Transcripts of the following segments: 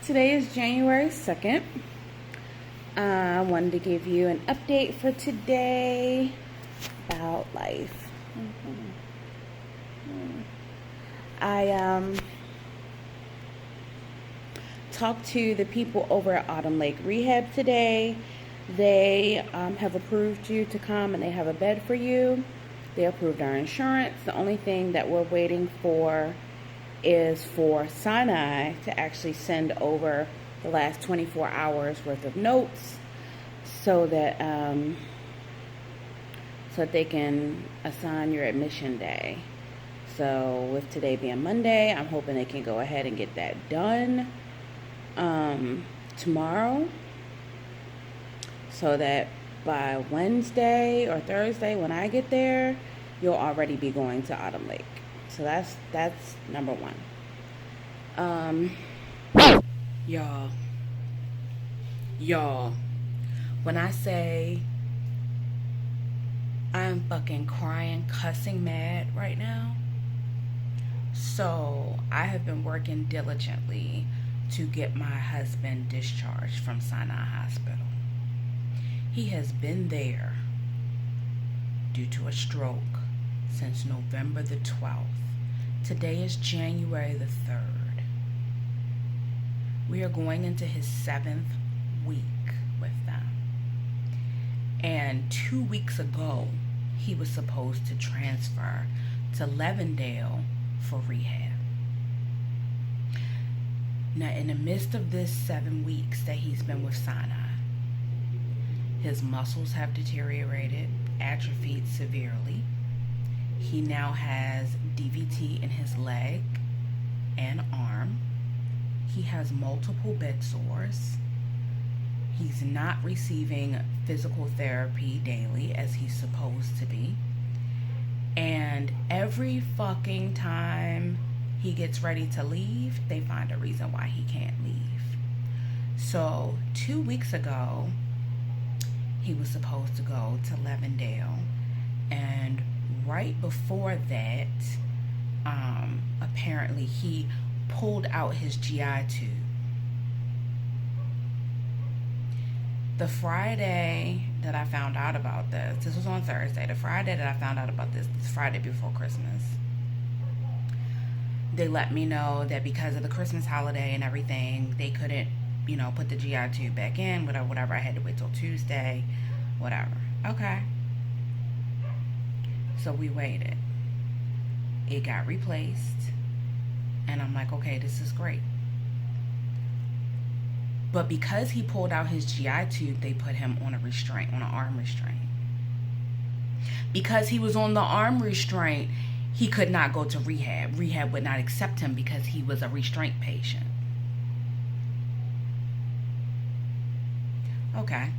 Today is January 2nd. I wanted to give you an update for today about life. I talked to the people over at Autumn Lake Rehab today. They have approved you to come and they have a bed for you. They approved our insurance. The only thing that we're waiting for is for Sinai to actually send over the last 24 hours worth of notes so that they can assign your admission day. So with today being Monday, I'm hoping they can go ahead and get that done tomorrow, so that by Wednesday or Thursday when I get there, you'll already be going to Autumn Lake. So that's number one. Y'all, when I say I'm fucking crying, cussing mad right now, so I have been working diligently to get my husband discharged from Sinai Hospital. He has been there due to a stroke since November the 12th. Today is January the 3rd. We are going into his 7th week with them. And 2 weeks ago, he was supposed to transfer to Levendale for rehab. Now, in the midst of this 7 weeks that he's been with Sinai, his muscles have deteriorated, atrophied severely. He now has DVT in his leg and arm. He has multiple bed sores. He's not receiving physical therapy daily as he's supposed to be. And every fucking time he gets ready to leave, they find a reason why he can't leave. So 2 weeks ago, he was supposed to go to Levendale, and right before that, apparently he pulled out his GI tube. The Friday that I found out about this was on Thursday. The Friday that I found out about this Friday before Christmas, they let me know that because of the Christmas holiday and everything, they couldn't, put the GI tube back in, whatever. I had to wait till Tuesday, whatever. Okay. So we waited. It got replaced. And I'm like, okay, this is great. But because he pulled out his GI tube, they put him on a restraint, on an arm restraint. Because he was on the arm restraint, he could not go to rehab. Rehab would not accept him because he was a restraint patient. Okay.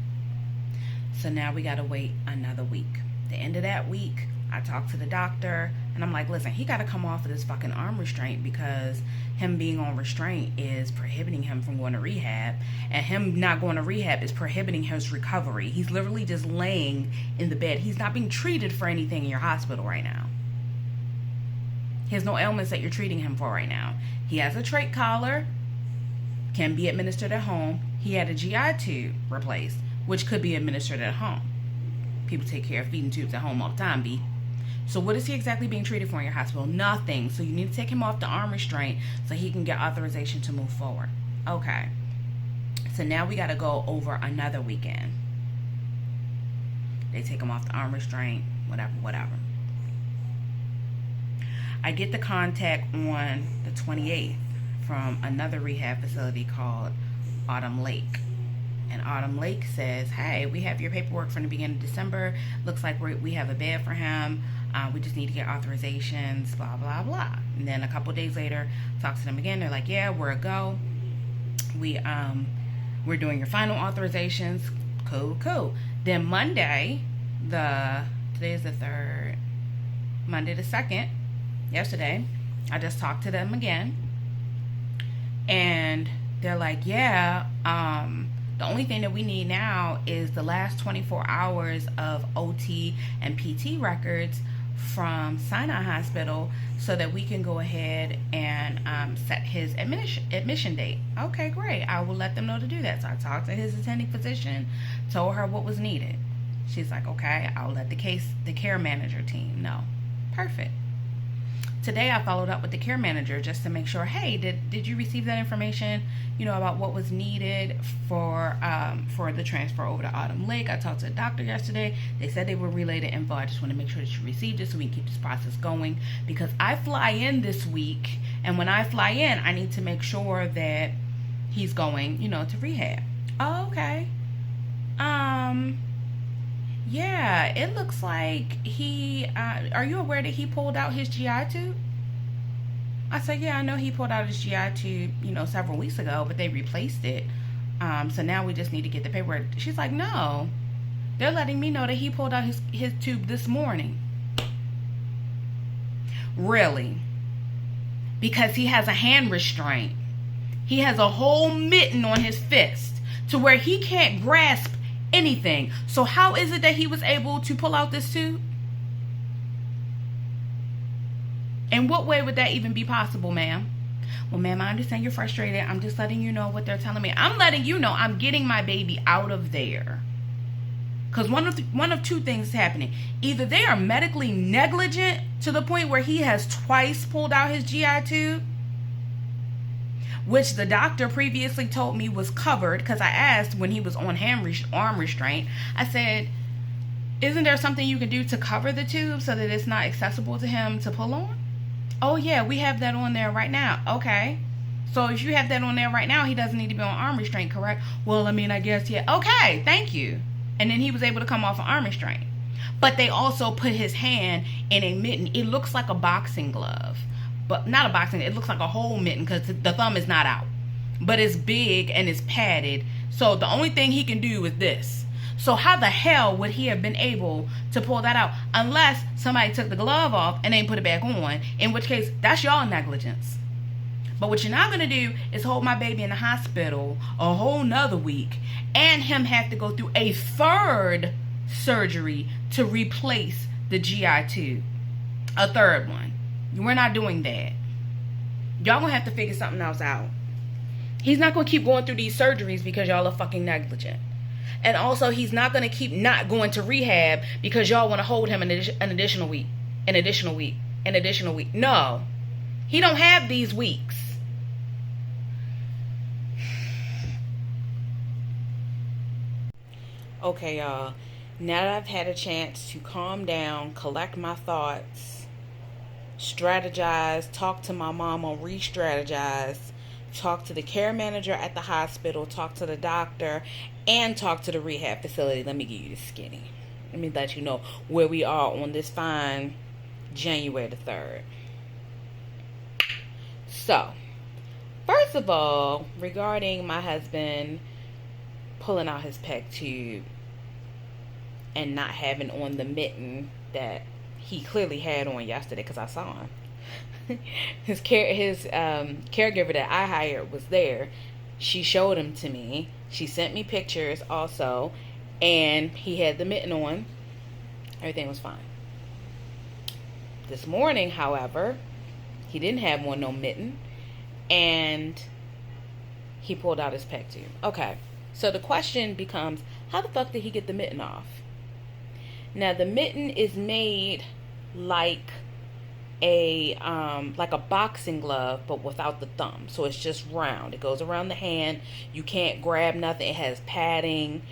So now we got to wait another week. The end of that week, I talked to the doctor, and I'm like, listen, he got to come off of this fucking arm restraint, because him being on restraint is prohibiting him from going to rehab, and him not going to rehab is prohibiting his recovery. He's literally just laying in the bed. He's not being treated for anything in your hospital right now. He has no ailments that you're treating him for right now. He has a trach collar, can be administered at home. He had a GI tube replaced, which could be administered at home. People take care of feeding tubes at home all the time, B. So what is he exactly being treated for in your hospital? Nothing. So you need to take him off the arm restraint so he can get authorization to move forward. Okay. So now we got to go over another weekend. They take him off the arm restraint, whatever. I get the contact on the 28th from another rehab facility called Autumn Lake. And Autumn Lake says, hey, we have your paperwork from the beginning of December. Looks like we have a bed for him. We just need to get authorizations, blah, blah, blah. And then a couple days later, talk to them again. They're like, yeah, we're a go. We're doing your final authorizations. Cool. Then Monday, today is the 3rd, Monday the 2nd, yesterday, I just talked to them again. And they're like, yeah, the only thing that we need now is the last 24 hours of OT and PT records from Sinai Hospital so that we can go ahead and set his admission date. Okay, great. I will let them know to do that. So I talked to his attending physician, told her what was needed. She's like, okay, I'll let the care manager team know. Perfect. Today I followed up with the care manager just to make sure, hey, did you receive that information, about what was needed for the transfer over to Autumn Lake? I talked to the doctor yesterday. They said they would relay the info. I just want to make sure that you received it so we can keep this process going, because I fly in this week, and when I fly in, I need to make sure that he's going, to rehab. Oh, okay. Yeah, it looks like are you aware that he pulled out his GI tube? I said, yeah, I know he pulled out his GI tube, several weeks ago, but they replaced it. So now we just need to get the paperwork. She's like, no, they're letting me know that he pulled out his tube this morning. Really? Because he has a hand restraint. He has a whole mitten on his fist to where he can't grasp anything. So how is it that he was able to pull out this tube? In what way would that even be possible, ma'am? Well, ma'am, I understand you're frustrated. I'm just letting you know what they're telling me. I'm letting you know I'm getting my baby out of there. Because one of two things is happening. Either they are medically negligent to the point where he has twice pulled out his GI tube, which the doctor previously told me was covered, because I asked when he was on arm restraint, I said, isn't there something you can do to cover the tube so that it's not accessible to him to pull on? Oh yeah, we have that on there right now. Okay. So if you have that on there right now, he doesn't need to be on arm restraint, correct? Well, I guess, yeah. Okay, thank you. And then he was able to come off an arm restraint. But they also put his hand in a mitten. It looks like a boxing glove. But not a boxing, it looks like a whole mitten because the thumb is not out. But it's big and it's padded. So the only thing he can do is this. So how the hell would he have been able to pull that out? Unless somebody took the glove off and then put it back on. In which case, that's y'all negligence. But what you're not going to do is hold my baby in the hospital a whole nother week and him have to go through a third surgery to replace the GI tube. A third one. We're not doing that. Y'all gonna have to figure something else out. He's not gonna keep going through these surgeries because y'all are fucking negligent. And also, he's not gonna keep not going to rehab because y'all want to hold him an additional week. No. He don't have these weeks. Okay, y'all. Now that I've had a chance to calm down, collect my thoughts, strategize, talk to my mama, re-strategize, talk to the care manager at the hospital, talk to the doctor, and talk to the rehab facility. Let me give you the skinny. Let me let you know where we are on this fine January the 3rd. So, first of all, regarding my husband pulling out his peg tube and not having on the mitten that he clearly had on yesterday, because I saw him. His caregiver that I hired was there. She showed him to me. She sent me pictures also, and he had the mitten on. Everything was fine. This morning, however, he didn't have on no mitten, and he pulled out his peg tube. Okay, so the question becomes, how the fuck did he get the mitten off? Now, the mitten is made like a boxing glove, but without the thumb. So it's just round. It goes around the hand. You can't grab nothing. It has padding.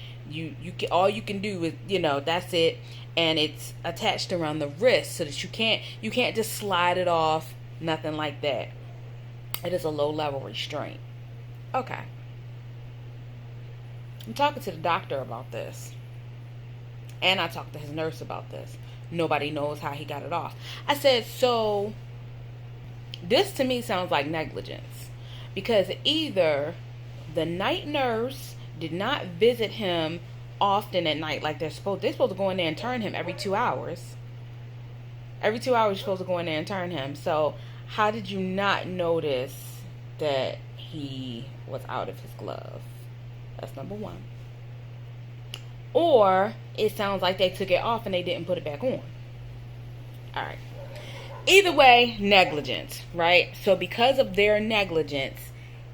All you can do is, that's it. And it's attached around the wrist so that you can't just slide it off. Nothing like that. It is a low level restraint. Okay. I'm talking to the doctor about this. And I talked to his nurse about this. Nobody knows how he got it off. I said, so this to me sounds like negligence. Because either the night nurse did not visit him often at night like they're supposed to go in there and turn him every 2 hours. Every 2 hours you're supposed to go in there and turn him. So how did you not notice that he was out of his glove? That's number one. Or it sounds like they took it off and they didn't put it back on. All right. Either way, negligence, right? So because of their negligence,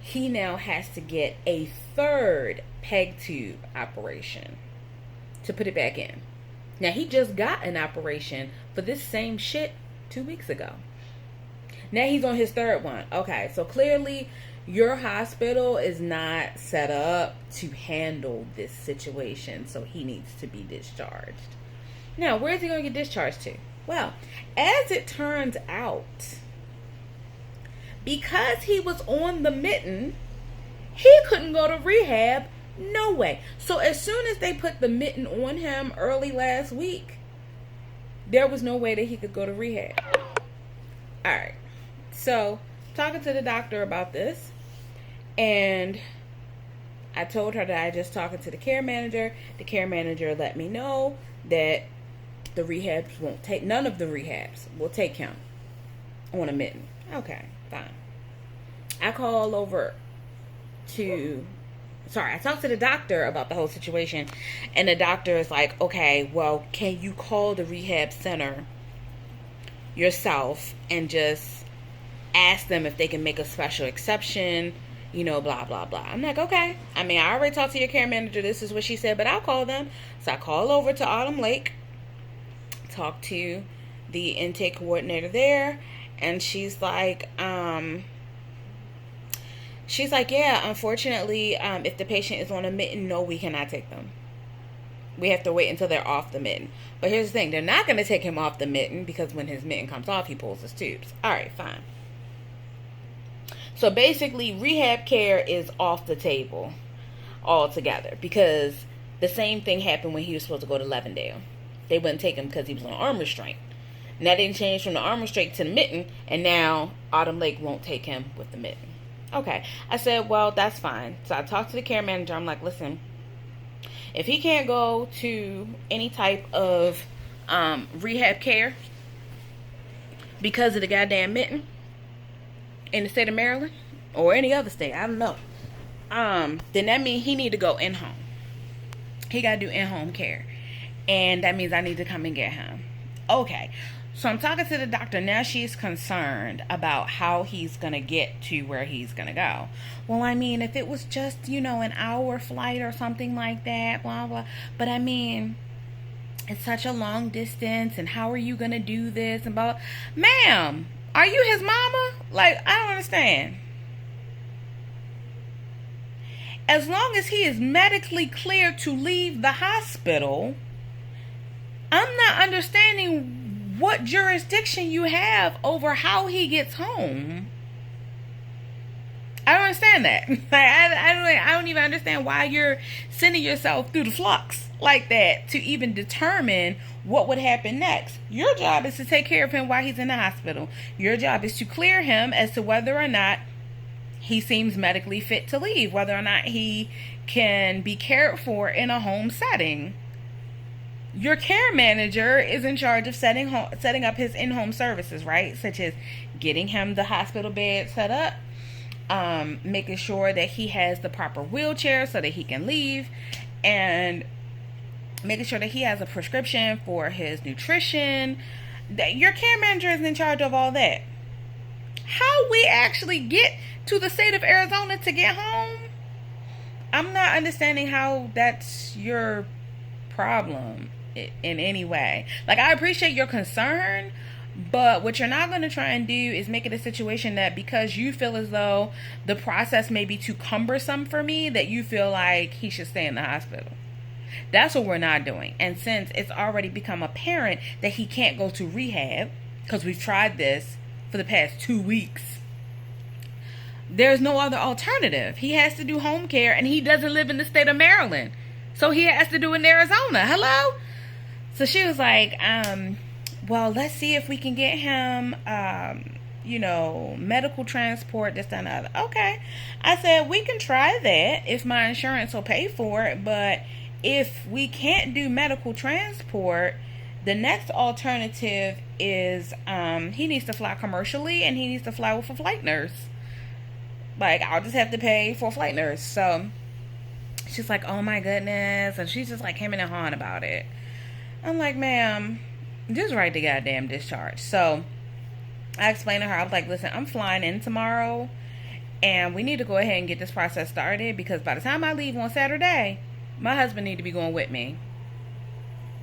he now has to get a third peg tube operation to put it back in. Now, he just got an operation for this same shit 2 weeks ago. Now he's on his third one. Okay, so clearly your hospital is not set up to handle this situation, so he needs to be discharged. Now, where's he going to get discharged to? Well, as it turns out, because he was on the mitten, he couldn't go to rehab. No way. So as soon as they put the mitten on him early last week, there was no way that he could go to rehab. All right. So, talking to the doctor about this, and I told her that I just talking to the care manager. The care manager let me know that the rehabs won't take, none of the rehabs will take him on a mitten. Okay, fine. I call over to, I talked to the doctor about the whole situation, and the doctor is like, okay, well, can you call the rehab center yourself and just ask them if they can make a special exception, blah, blah, blah. I'm like, okay. I mean, I already talked to your care manager. This is what she said, but I'll call them. So I call over to Autumn Lake, talk to the intake coordinator there, and she's like, yeah, unfortunately, if the patient is on a mitten, no, we cannot take them. We have to wait until they're off the mitten. But here's the thing, they're not going to take him off the mitten because when his mitten comes off, he pulls his tubes. All right, fine. So basically, rehab care is off the table altogether because the same thing happened when he was supposed to go to Levendale. They wouldn't take him because he was on arm restraint. And that didn't change from the arm restraint to the mitten, and now Autumn Lake won't take him with the mitten. Okay. I said, well, that's fine. So I talked to the care manager. I'm like, listen, if he can't go to any type of rehab care because of the goddamn mitten in the state of Maryland or any other state, I don't know, then that means he need to go in-home. He got to do in-home care. And that means I need to come and get him. Okay. So I'm talking to the doctor. Now she's concerned about how he's going to get to where he's going to go. Well, I mean, if it was just, an hour flight or something like that, blah, blah. But I mean, it's such a long distance, and how are you going to do this? And blah. Ma'am, are you his mama? Like, I don't understand. As long as he is medically clear to leave the hospital, I'm not understanding what jurisdiction you have over how he gets home. I don't understand that. I don't even understand why you're sending yourself through the flux like that to even determine what would happen next. Your job is to take care of him while he's in the hospital. Your job is to clear him as to whether or not he seems medically fit to leave, whether or not he can be cared for in a home setting. Your care manager is in charge of setting up his in-home services, right? Such as getting him the hospital bed set up, making sure that he has the proper wheelchair so that he can leave, and making sure that he has a prescription for his nutrition. Your care manager is in charge of all that. How we actually get to the state of Arizona to get home, I'm not understanding how that's your problem in any way. Like, I appreciate your concern, but what you're not going to try and do is make it a situation that because you feel as though the process may be too cumbersome for me, that you feel like he should stay in the hospital. That's what we're not doing. And since it's already become apparent that he can't go to rehab, because we've tried this for the past 2 weeks, there's no other alternative. He has to do home care, and he doesn't live in the state of Maryland, so he has to do it in Arizona. Hello? So she was like, well, let's see if we can get him, medical transport, this, that, and the other. Okay. I said, we can try that if my insurance will pay for it, but if we can't do medical transport, the next alternative is he needs to fly commercially, and he needs to fly with a flight nurse. Like, I'll just have to pay for a flight nurse. So she's like, oh my goodness. And she's just like hemming and hawing about it. I'm like, ma'am, Just write the goddamn discharge. So I explained to her, I was like, listen, I'm flying in tomorrow and we need to go ahead and get this process started, because by the time I leave on Saturday, my husband need to be going with me.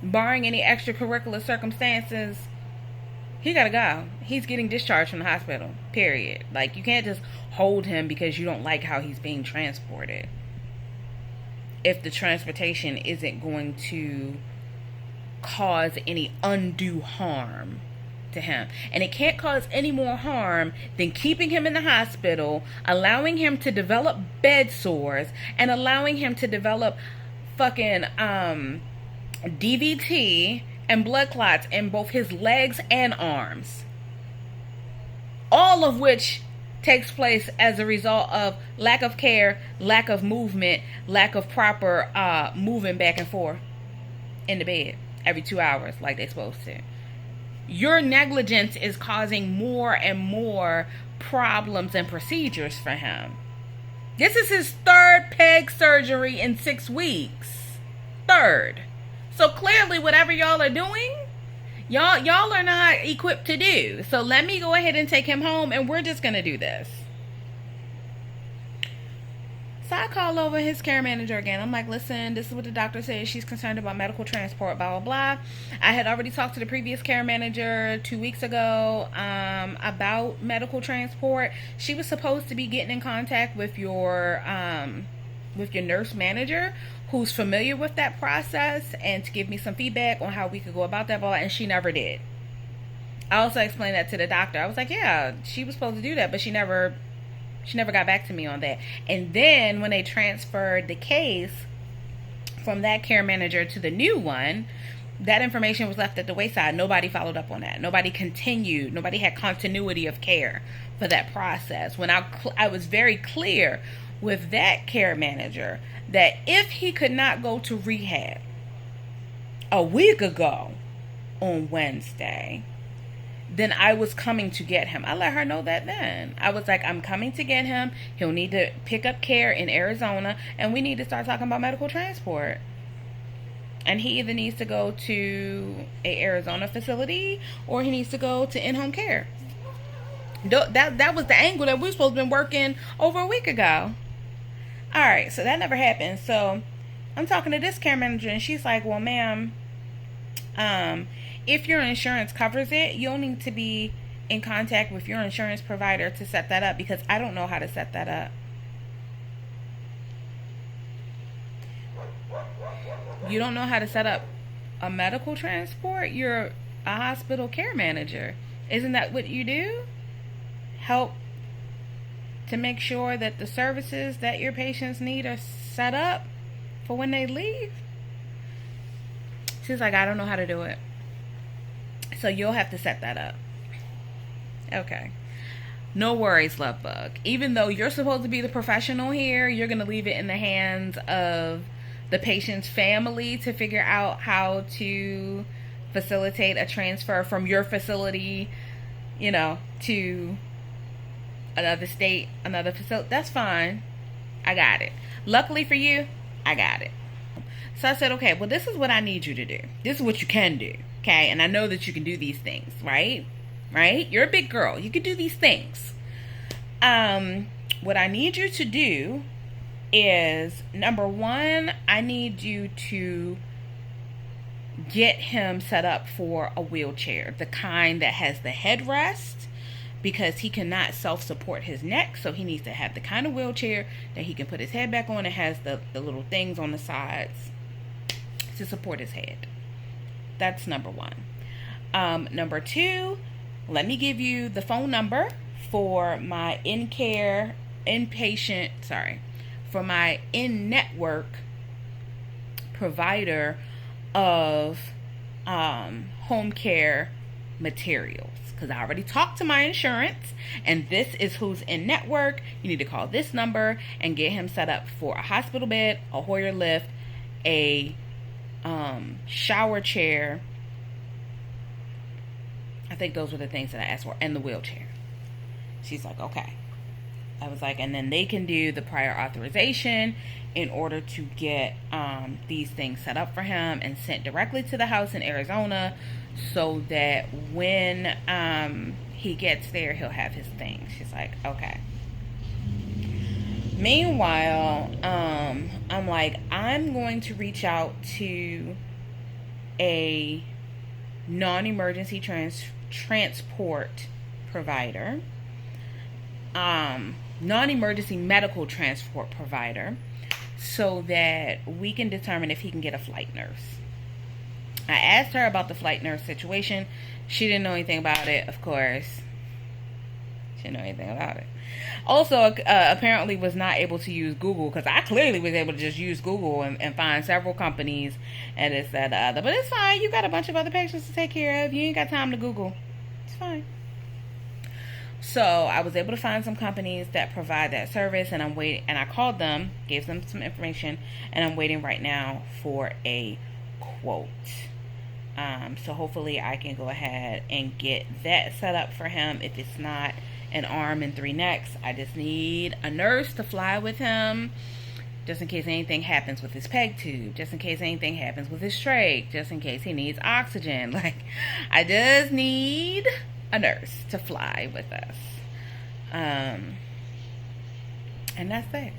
Barring any extracurricular circumstances, he gotta go. He's getting discharged from the hospital, period. Like, you can't just hold him because you don't like how he's being transported, if the transportation isn't going to cause any undue harm to him. And it can't cause any more harm than keeping him in the hospital, allowing him to develop bed sores, and allowing him to develop fucking DVT and blood clots in both his legs and arms. All of which takes place as a result of lack of care, lack of movement, lack of proper moving back and forth in the bed every 2 hours like they're supposed to. Your negligence is causing more and more problems and procedures for him. This is his third peg surgery in 6 weeks. Third. So clearly whatever y'all are doing, y'all are not equipped to do. So let me go ahead and take him home and we're just going to do this. So I call over his care manager again. I'm like, listen, this is what the doctor says. She's concerned about medical transport, blah, blah, blah. I had already talked to the previous care manager 2 weeks ago about medical transport. She was supposed to be getting in contact with your nurse manager, who's familiar with that process, and to give me some feedback on how we could go about that, blah, and she never did. I also explained that to the doctor. I was like, yeah, she was supposed to do that, but she never got back to me on that. And then when they transferred the case from that care manager to the new one, that information was left at the wayside. Nobody followed up on that. Nobody continued. Nobody had continuity of care for that process. When I was very clear with that care manager that if he could not go to rehab a week ago on Wednesday, then I was coming to get him. I let her know that then. I was like, I'm coming to get him. He'll need to pick up care in Arizona, and we need to start talking about medical transport. And he either needs to go to a Arizona facility or he needs to go to in-home care. That was the angle that we were supposed to be working over a week ago. All right, so that never happened. So I'm talking to this care manager, and she's like, well, ma'am, if your insurance covers it, you'll need to be in contact with your insurance provider to set that up, because I don't know how to set that up. You don't know how to set up a medical transport? You're a hospital care manager. Isn't that what you do? Help to make sure that the services that your patients need are set up for when they leave? She's like, I don't know how to do it. So you'll have to set that up. Okay. No worries, love bug. Even though you're supposed to be the professional here, you're going to leave it in the hands of the patient's family to figure out how to facilitate a transfer from your facility, to another state, another facility. That's fine. I got it. Luckily for you, I got it. So I said, okay, well, this is what I need you to do. This is what you can do. Okay. And I know that you can do these things, right? Right? You're a big girl. You can do these things. What I need you to do is, number one, I need you to get him set up for a wheelchair, the kind that has the headrest, because he cannot self-support his neck. So he needs to have the kind of wheelchair that he can put his head back on. It has the little things on the sides to support his head. That's number one. Number two, let me give you the phone number for my for my in-network provider of home care materials. Because I already talked to my insurance, and this is who's in network. You need to call this number and get him set up for a hospital bed, a Hoyer lift, a shower chair. I think those were the things that I asked for, and the wheelchair. She's like, okay. I was like, and then they can do the prior authorization in order to get these things set up for him and sent directly to the house in Arizona, so that when he gets there, he'll have his things. She's like, okay. Meanwhile, I'm like, I'm going to reach out to a non-emergency transport provider, non-emergency medical transport provider, so that we can determine if he can get a flight nurse. I asked her about the flight nurse situation. She didn't know anything about it, of course. She didn't know anything about it. Also, apparently was not able to use Google, because I clearly was able to just use Google and find several companies and this, that, the other. But it's fine. You got a bunch of other patients to take care of. You ain't got time to Google. It's fine. So I was able to find some companies that provide that service, and I'm waiting. And I called them, gave them some information, and I'm waiting right now for a quote. So hopefully I can go ahead and get that set up for him. If it's not an arm and 3 necks, I just need a nurse to fly with him, just in case anything happens with his peg tube, just in case anything happens with his trach, just in case he needs oxygen. Like, I just need a nurse to fly with us. And that's it.